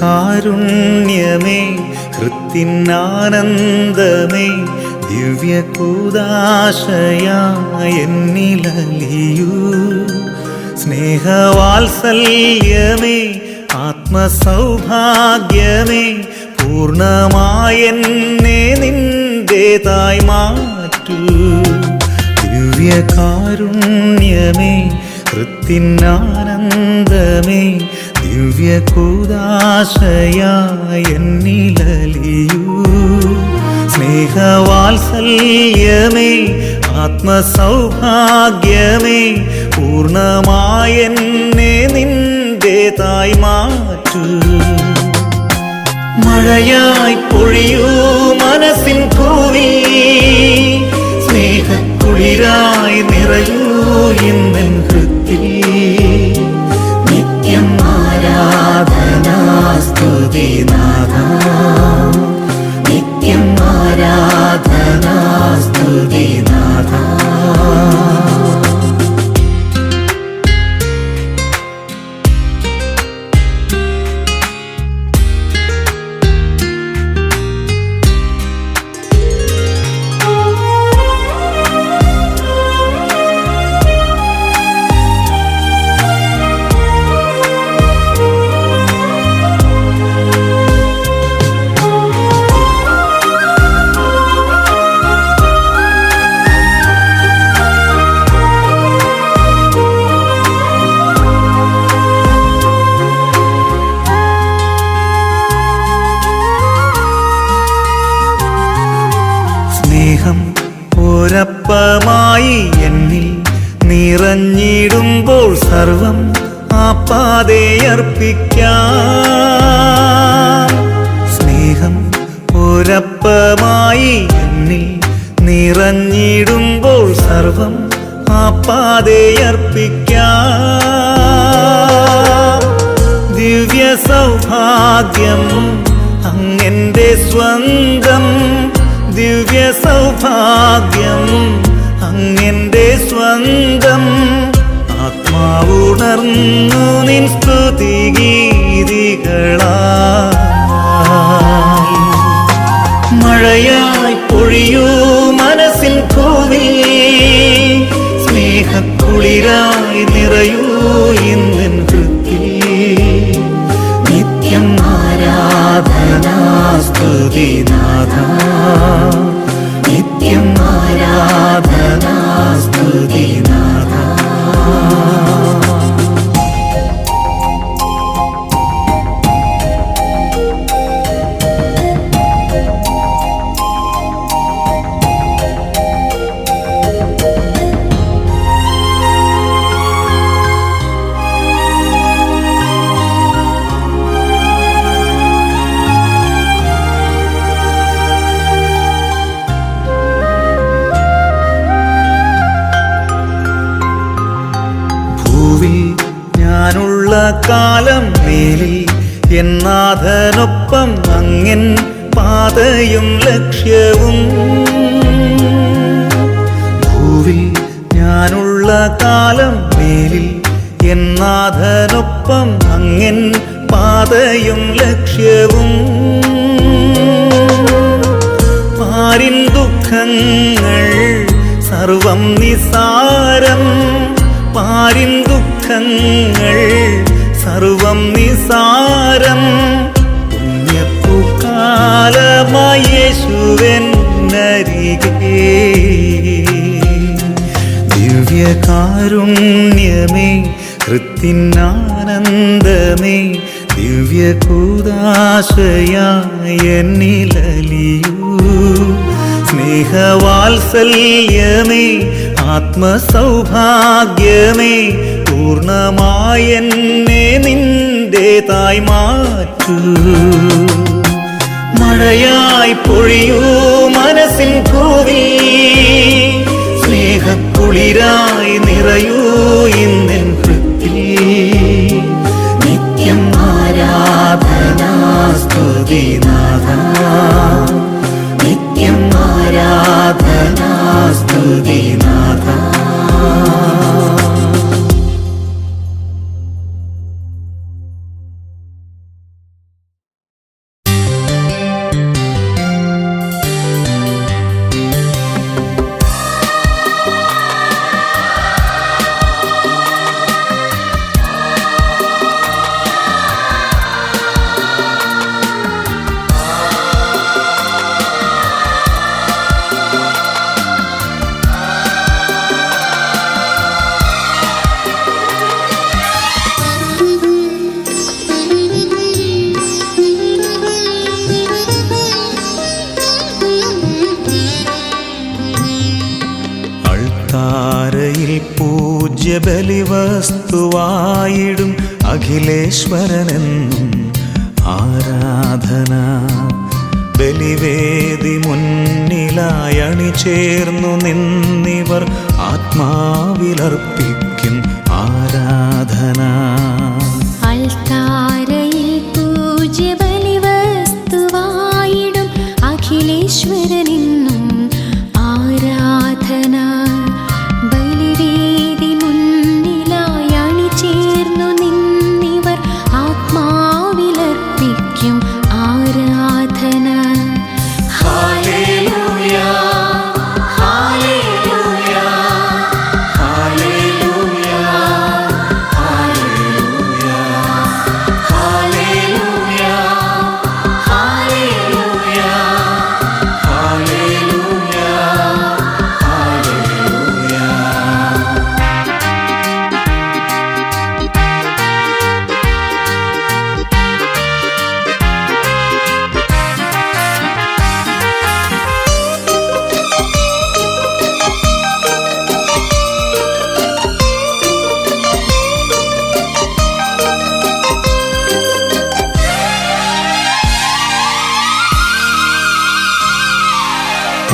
ദിവ്യകാരുണ്യമേ, ഹൃത്തിനാനന്ദമേ, ദിവ്യകൂദാശയായെന്നിലലിയൂ. സ്നേഹവാത്സല്യമേ, ആത്മസൗഭാഗ്യമേ, പൂർണ്ണമായെന്നെ നിന്റേതായി മാറ്റൂ. ദിവ്യകാരുണ്യമേ, ഹൃത്തിനാനന്ദമേ, ദിവ്യകൂദാശയായെന്നിലലിയൂ. സ്നേഹവാത്സല്യമേ, ആത്മസൗഭാഗ്യമേ, പൂർണ്ണമായെന്നെ നിന്റേതായി മാറ്റൂ. മഴയായി പൊഴിയൂ മനസ്സിൻ പൂവിൽ, സ്നേഹക്കുളിരായി നിറയൂ ഇന്നെൻ ഹൃത്തിൽ. നിത്യം ആരാധനാ സ്തുതി നാഥാ, നിത്യം ആരാധനാ സ്തുതി നാഥാ. സ്നേഹം ഒരപ്പമായി എന്നിൽ നിറഞ്ഞിടുമ്പോൾ സർവം ആപ്പാതെയർപ്പിക്കാം. സ്നേഹം ഒരപ്പമായി എന്നിൽ നിറഞ്ഞിടുമ്പോൾ സർവം ആപ്പാതെയർപ്പിക്കാം. ദിവ്യ സൗഭാഗ്യം അങ്ങെന്റെ സ്വന്തം, ദിവ്യ സൗഭാഗ്യം അങ്ങെന്റെ സ്വന്തം. ആത്മാവുണർന്നു നിൻ സ്തുതിഗീതികളായി. മഴയായി പൊഴിയൂ മനസ്സിൻ പൂവിൽ, സ്നേഹക്കുളിരായി നിറയൂ ഇന്നെൻ ഹൃത്തിൽ. നിത്യം ആരാധനാ സ്തുതി നാഥാ, നിത്യം ആരാധനാ സ്തുതി നാഥാ. ഞാനുള്ള കാലം മേലിൽ എന്നാഥനൊപ്പം അങ്ങൻ പാതയും ലക്ഷ്യവും. ഭൂവിൽ ഞാനുള്ള കാലം മേലിൽ എന്നാഥനൊപ്പം അങ്ങൻ പാതയും ലക്ഷ്യവും. പാരിൻ ദുഃഖങ്ങൾ സർവം നിസാരം, പാരിൻ ദുഃഖങ്ങൾ സർവം നിസാരം. പുണ്യപ്പൂക്കാലമായി യേശുവെന്നരികെ. ദിവ്യകാരുണ്യമേ, ഹൃത്തിനാനന്ദമേ, ദിവ്യകൂദാശയായെന്നിലലിയൂ. സ്നേഹവാത്സല്യമേ, ആത്മസൗഭാഗ്യമേ, പൂർണ്ണമായെന്നെ നിന്റേതായി മാറ്റൂ. മഴയായി പൊഴിയൂ മനസ്സിൻ പൂവിൽ, സ്നേഹക്കുളിരായി നിറയൂ ഇന്നെൻ ഹൃത്തിൽ. നിത്യം ആരാധനാ സ്തുതി നാഥാ, നിത്യം ആരാധനാ സ്തുതി നാഥാ. ബലിവസ്തുവായിടും അഖിലേശ്വരനെന്നും ആരാധന. ബലിവേദി മുന്നിലായി അണിചേർന്നു നിന്നിവർ ആത്മാവിലർപ്പിക്കും ആരാധന. അൾത്താരയിൽ പൂജ്യ ബലിവസ്തുവായിടും അഖിലേശ്വരനെന്നും ആരാധന. ബലിവേദി മുന്നിലായി അണിചേർന്നു നിന്നിവർ ആത്മാവിലർപ്പിക്കും ആരാധന. ഹല്ലേലൂയ, ഹല്ലേലൂയ, ഹല്ലേലൂയ, ഹല്ലേലൂയ, ഹല്ലേലൂയ, ഹല്ലേലൂയ, ഹല്ലേലൂയ, ഹല്ലേലൂയ.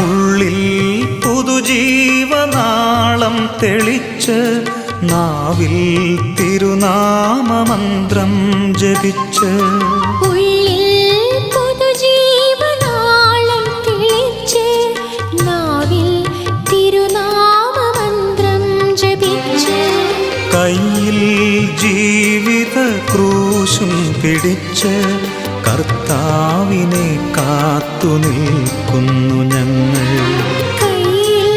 ഉള്ളിൽ പുതുജീവനാളം തെളിച്ച് നാവിൽ തിരുനാമമന്ത്രം ജപിച്ച്. ഉള്ളിൽ പുതുജീവനാളം തെളിച്ച് നാവിൽ തിരുനാമമന്ത്രം ജപിച്ച്. കയ്യിൽ ജീവിത ക്രൂശും പിടിച്ച് കർത്താവിനെ കാത്തു നിൽക്കുന്നു ഞങ്ങൾ. കയ്യിൽ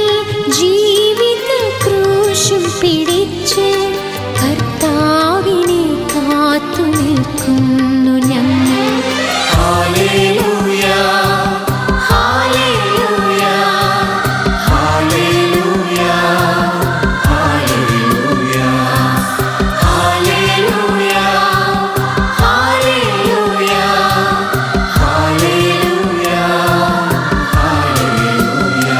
ജീവിത ക്രൂശും പിടിച്ച് കർത്താവിനെ കാത്തു നിൽക്കുന്നു ഞങ്ങൾ. ഹല്ലേലൂയ, ഹല്ലേലൂയ, ഹല്ലേലൂയ, ഹല്ലേലൂയ, ഹല്ലേലൂയ, ഹല്ലേലൂയ, ഹല്ലേലൂയ, ഹല്ലേലൂയ.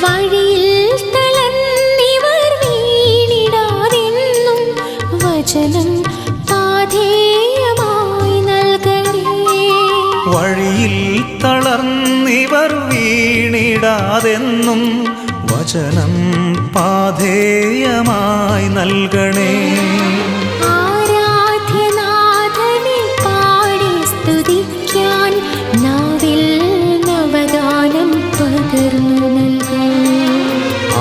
വഴിയിൽ തളർന്നിവർ വീണിടാതെന്നും വചനം പാഥേയമായി നൽകണേ. വഴിയിൽ തളർന്നിവർ വീണിടാതെന്നും വചനം പാഥേയമായി നൽകണേ. ആരാധ്യനാഥനെ പാടി സ്തുതിക്കാൻ നാവിൽ നവഗാനം പകർന്നു നൽകൂ.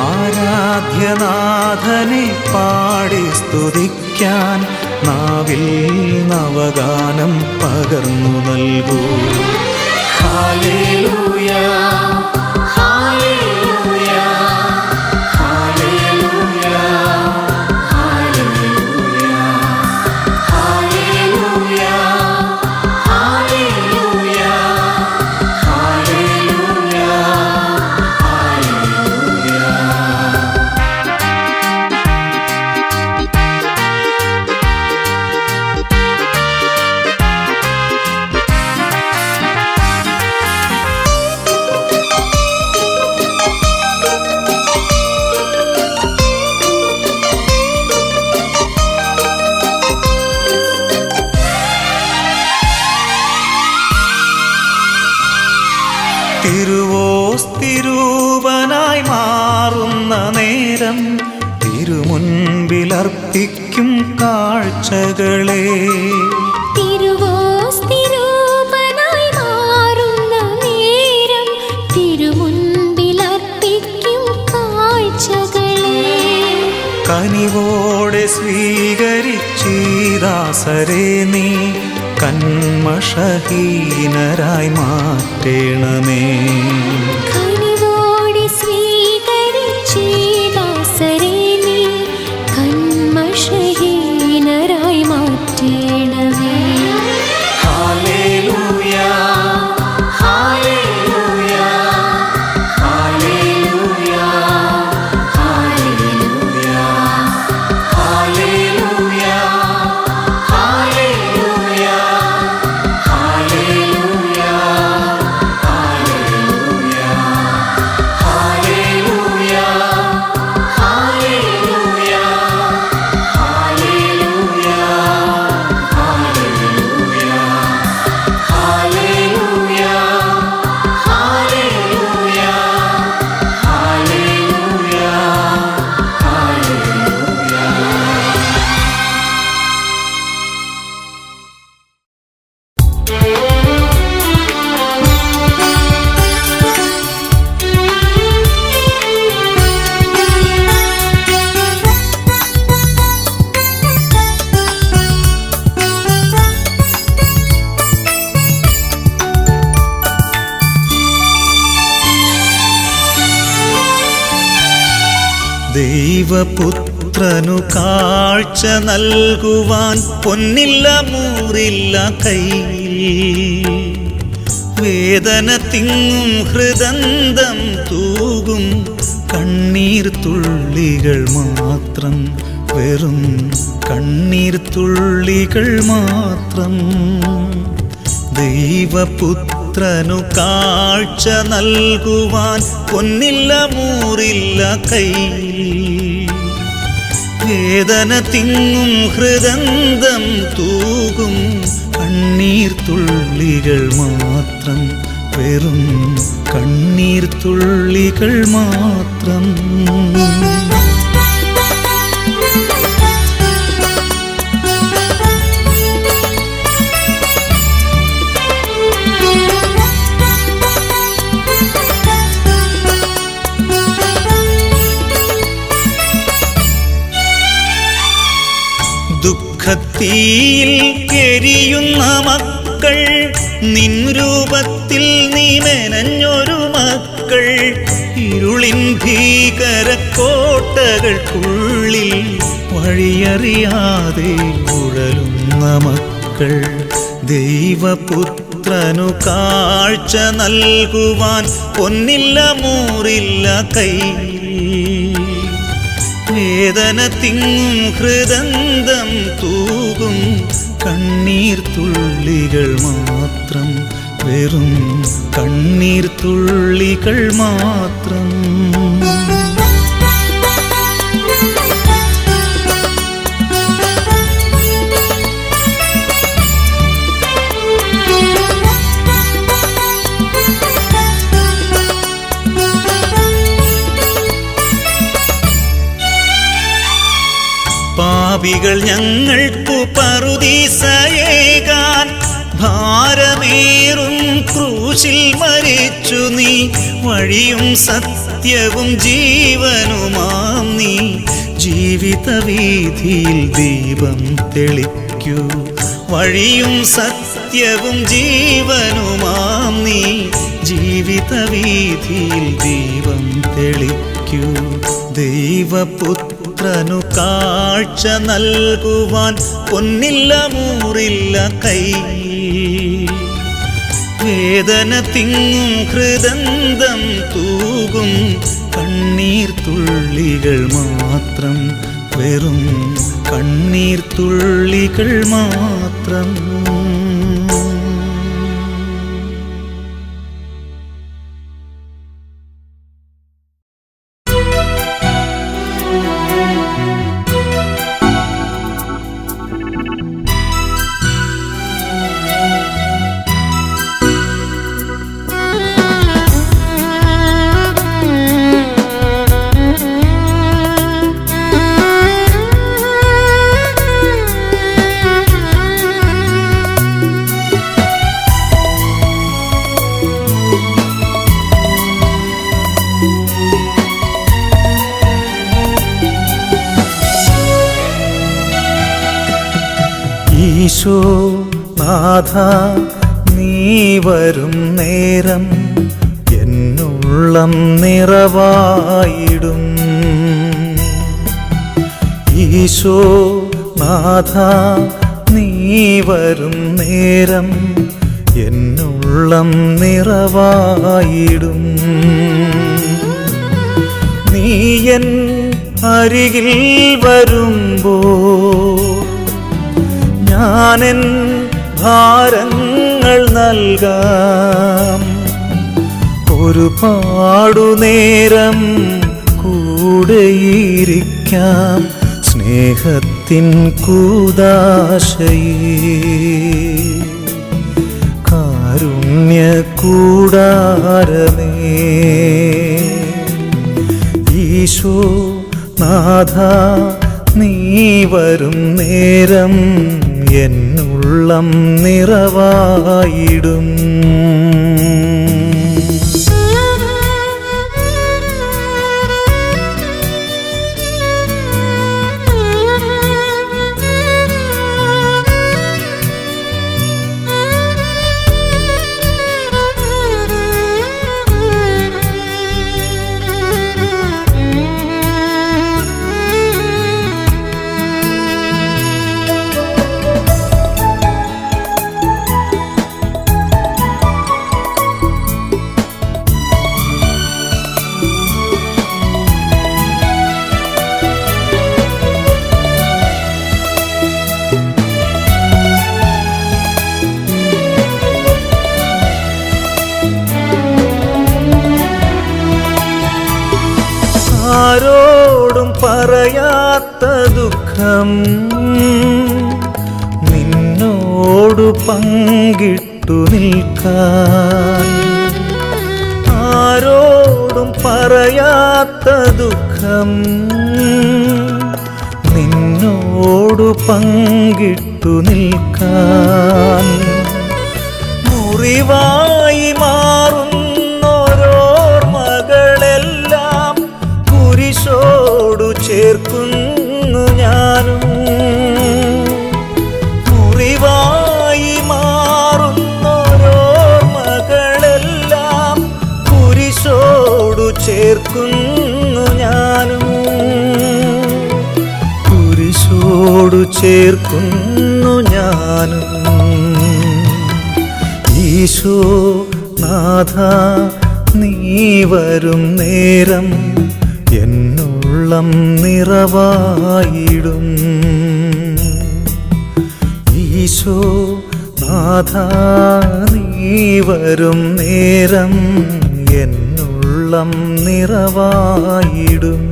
ആരാധ്യനാഥനെ പാടി സ്തുതിക്കാൻ നാവിൽ നവഗാനം പകർന്നു നൽകൂ. ഹല്ലേലൂയ, ഹല്ലേലൂയ, ഹല്ലേലൂയ, ഹല്ലേലൂയ, ഹല്ലേലൂയ, ഹല്ലേലൂയ, ഹല്ലേലൂയ, ഹല്ലേലൂയ. തിരുവോസ്തിരൂപനായി മാറുന്ന നേരം തിരുമുൻപിലർപ്പിക്കും കാഴ്ചകളെ. തിരുവോസ്തിരൂപനായി മാറുന്ന നേരം തിരുമുൻപിലർപ്പിക്കും കാഴ്ചകളെ. കനിവോടെ സ്വീകരിച്ചീദാസരെ നീ കന്മഷഹീനരായി മാറ്റേണമേ. കനിവോടെ സ്വീകരിച്ചീദാസരെ നീ ദൈവപുത്രനു കാഴ്ച നൽകുവാൻ പൊന്നില്ല മൂറില്ല കയ്യിൽ, വേദന തിങ്ങും ഹൃദന്തം തൂകും കണ്ണീർ തുള്ളികൾ മാത്രം, വെറും കണ്ണീർ തുള്ളികൾ മാത്രം. ദൈവപുത്രനു കാഴ്ച നൽകുവാൻ പൊന്നില്ല മൂറില്ല കയ്യിൽ, വേദന തിങ്ങും ഹൃദന്തം തൂകും കണ്ണീർ തുള്ളികൾ മാത്രം, വെറും കണ്ണീർ തുള്ളികൾ മാത്രം. ദുഃഖത്തീയിൽ എരിയുന്ന മക്കൾ, നിൻ രൂപത്തിൽ നീ മെനഞ്ഞൊരു മക്കൾ, ഇരുളിൻ ഭീകരക്കോട്ടകൾക്കുള്ളിൽ വഴിയറിയാതെ ഉഴലുന്ന മക്കൾ. ദൈവപുത്രനു കാഴ്ച നൽകുവാൻ പൊന്നില്ല മൂറില്ല കയ്യിൽ, വേദന തിങ്ങും ഹൃദന്തം തൂകും കണ്ണീർ തുള്ളികൾ മാത്രം, വെറും കണ്ണീർ തുള്ളികൾ മാത്രം. പാപികൾ ഞങ്ങൾക്കു പറുദീസയേകാൻ ഭാരമേറും ക്രൂശിൽ മരിച്ചു നീ, വഴിയും സത്യവും ജീവനുമാം നീ. ജീവിതവീഥിയിൽ ദീപം തെളിക്കൂ, വഴിയും സത്യവും ജീവനുമാം നീ. ജീവിതവീഥിയിൽ ദീപം തെളിക്കൂ. ദൈവപുത്രനു കാഴ്ച നൽകുവാൻ പൊന്നില്ല മൂറില്ല കയ്യിൽ, വേദന തിങ്ങും ഹൃദന്തം തൂകും കണ്ണീർ തുള്ളികൾ മാത്രം, വെറും കണ്ണീർ തുള്ളികൾ മാത്രം. ഈശോ നാഥ നീ വരും നേരം എന്നുള്ളം നിറവായിടും. ഈശോ നാഥ നീ വരും നേരം എന്നുള്ളം നിറവായിടും. നീ എൻ അരികിൽ വരുമ്പോൾ ഞാനെൻ ഭാരങ്ങൾ നൽകാം. ഒരുപാടു നേരം കൂടെയിരിക്കാം സ്നേഹത്തിൻ കൂദാശയിൽ. കാരുണ്യ കൂടാരമേ ഈശോ നാഥ നീ വരും നേരം എന്നുള്ളം നിറവായിടും. പറയാത്ത ദുഃഖം നിന്നോടു പങ്കിട്ടു നിൽക്കാൻ, ആരോടും പറയാത്ത ദുഃഖം നിന്നോടു പങ്കിട്ടു നിൽക്കാൻ, മുറിവായി മാറുന്നോരോർമകളെല്ലാം കുരിശോടു ചേർക്കുന്നു ഞാനും, മുറിവായി മാറുന്നോരോർമകളെല്ലാം കുരിശോടു ചേർക്കുന്നു ഞാനും, കുരിശോടു ചേർക്കുന്നു ഞാനും. ഈശോ നാഥ നീ വരും നേരം എന്നുള്ളം നിറവായിടും. ഈശോ നാഥ നീ വരും നേരം എന്നുള്ളം നിറവായിടും.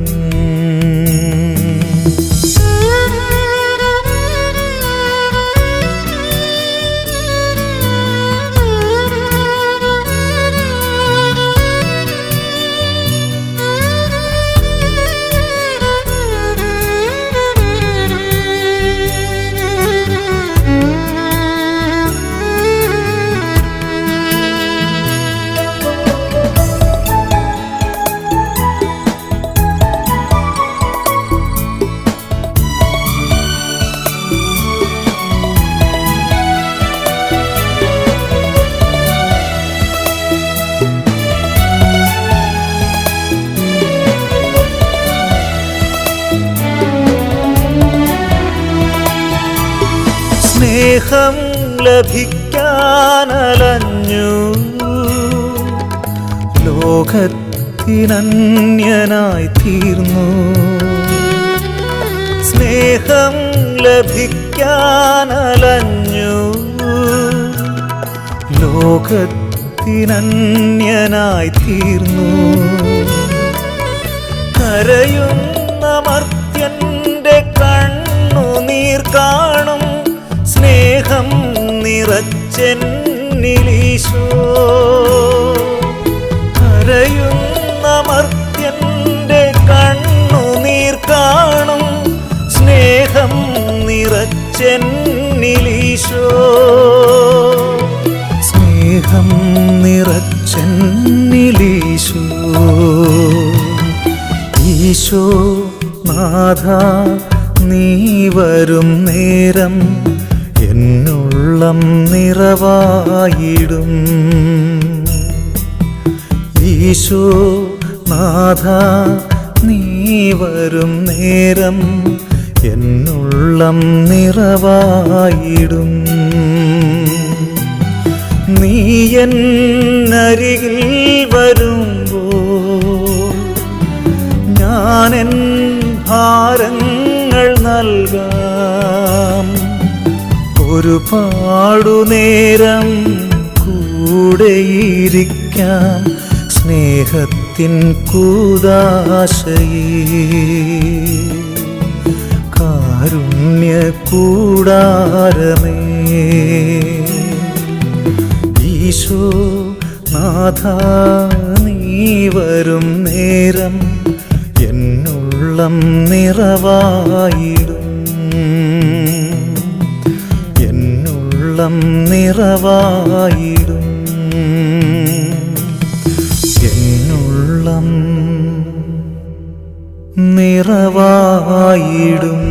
സ്നേഹം ലഭിക്കാനലഞ്ഞു ലോകത്തിനന്യനായി തീർന്നു, സ്നേഹം ലഭിക്കാനലഞ്ഞു ലോകത്തിനന്യനായി തീർന്നു, കരയുന്ന മർത്യന്റെ കണ്ണുനീർ കാണും സ്നേഹം നിറച്ചെന്നിലീശോ, കരയുന്ന മർത്യന്റെ കണ്ണുനീർ കാണും സ്നേഹം നിറച്ചെന്നിലീശോ, സ്നേഹം നിറച്ചെന്നിലീശോ. ഈശോ നാഥ നീ വരും നേരം എന്നുള്ളം നിറവായിടും. ഈശോ നാഥ നീ വരും നേരം എന്നുള്ളം നിറവായിടും. നീ എന്നരികിൽ വരുമ്പോൾ ഞാനെൻ ഭാരങ്ങൾ നൽകാം, ഒരുപാടു നേരം കൂടെയിരിക്കാം സ്നേഹത്തിൻ കൂദാശയേ, കാരുണ്യ കൂടാരമേ. ഈശോ നാഥ നീ വരും നേരം എന്നുള്ളം നിറവായിടും, എന്നുള്ളം നിറവായിടും, എന്നുള്ളം നിറവായിടും.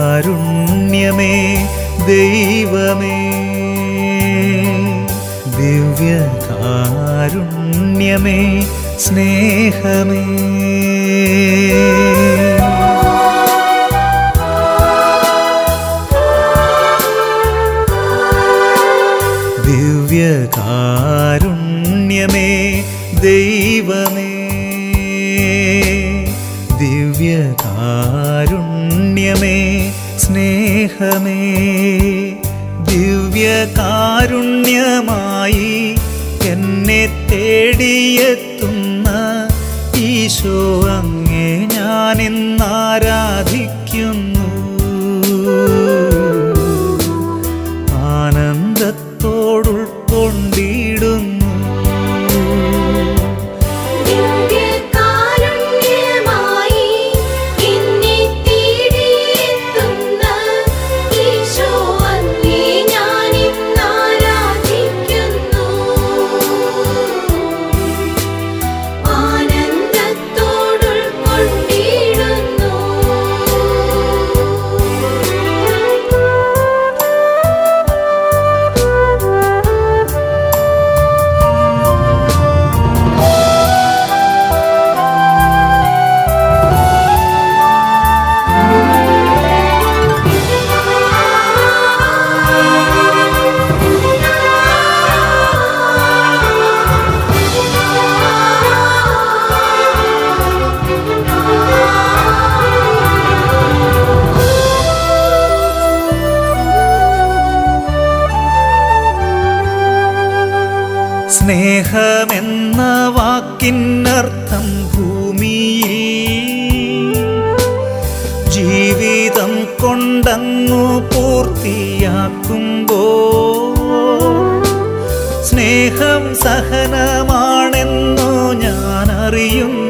ദിവ്യകാരുണ്യമേ ദൈവമേ, ദിവ്യകാരുണ്യമേ സ്നേഹമേ, ദിവ്യകാരുണ്യമേ ദൈവമേ, ദിവ്യകാരുണ്യമേ സ്നേഹമേ, ദിവ്യകാരുണ്യമായി എന്നെ തേടിയെത്തുന്ന ഈശോ അങ്ങേ ഞാനിന്നാരാധിക്കുന്നു. ആനന്ദത്തോടുൾക്കൊണ്ടിടുന്നു. സ്നേഹമെന്ന വാക്കിനർത്ഥം ഭൂമിയിൽ ജീവിതം കൊണ്ടങ്ങു പൂർത്തിയാക്കുമ്പോൾ സ്നേഹം സഹനമാണെന്നു ഞാൻ അറിയുന്നു.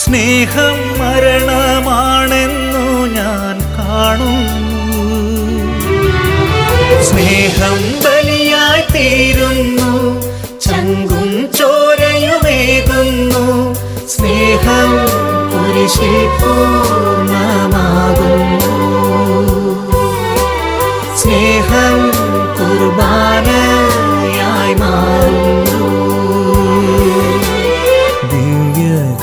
സ്നേഹം മരണമാണെന്നു ഞാൻ കാണുന്നു. സ്നേഹം ബലിയായി തീരുന്നു, ചങ്കും ചോരയുമേകുന്നു. സ്നേഹം കുരിശിൽ പൂർണ്ണമാകുന്നു. സ്നേഹം കുർബാനയായി മാറുന്നു. ദിവ്യകാരുണ്യമേ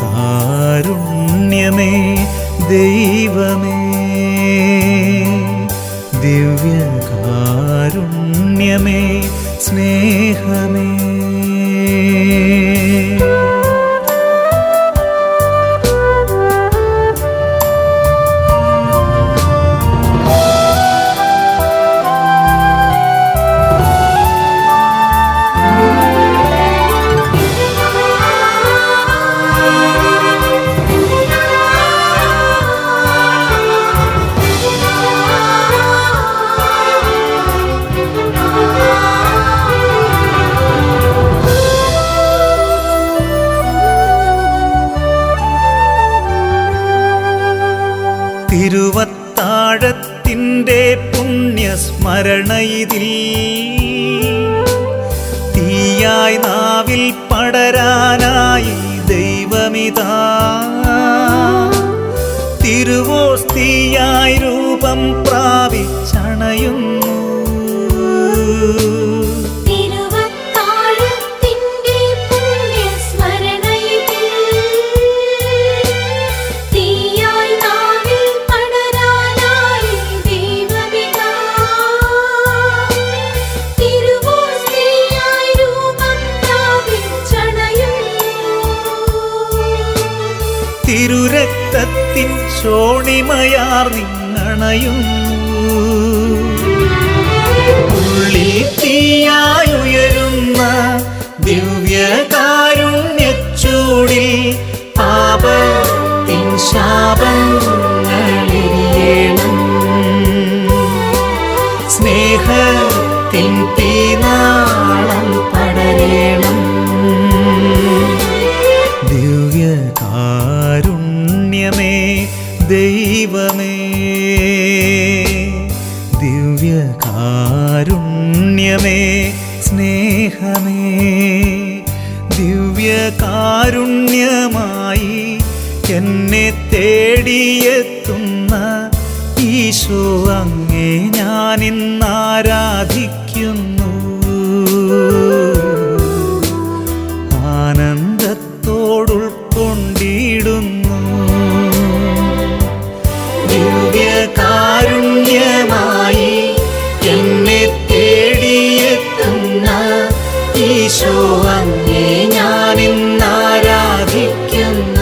ദൈവമേ, ദിവ്യകാരുണ്യമേ സ്നേഹമേ. തിരുവത്താഴത്തിൻ്റെ പുണ്യസ്മരണയിതിൽ തീയായി നാവിൽ പടരാനായി ദൈവമിതാ തിരുവോസ്തിയായി രൂപം പ്രാപിച്ചണയുന്നു. തിരുരക്തത്തിൻ ശോണിമയാർ നിന്നണയുന്നു. ഉള്ളിൽ തീയായുയരുന്ന ദിവ്യകാരുണ്യച്ചൂടിൽ പാപത്തിൻ ശാപങ്ങളെരിയണം. സ്നേഹത്തിൻ തീനാളം പടരേണം. ദിവ്യകാരുണ്യമേ ദൈവമേ, ദിവ്യകാരുണ്യമേ സ്നേഹമേ, ദിവ്യകാരുണ്യമായി എന്നെ തേടിയെത്തുന്ന ഈശോ അങ്ങേ ഞാനിന്ന് ആരാധിക്കുന്നു. ആനന്ദത്തോടുൾക്കൊണ്ടിടുന്നു. ദിവ്യകാരുണ്യമായി എന്നെ തേടിയെത്തുന്ന ഈശോ അങ്ങേ ഞാനിന്ന് ആരാധിക്കുന്നു.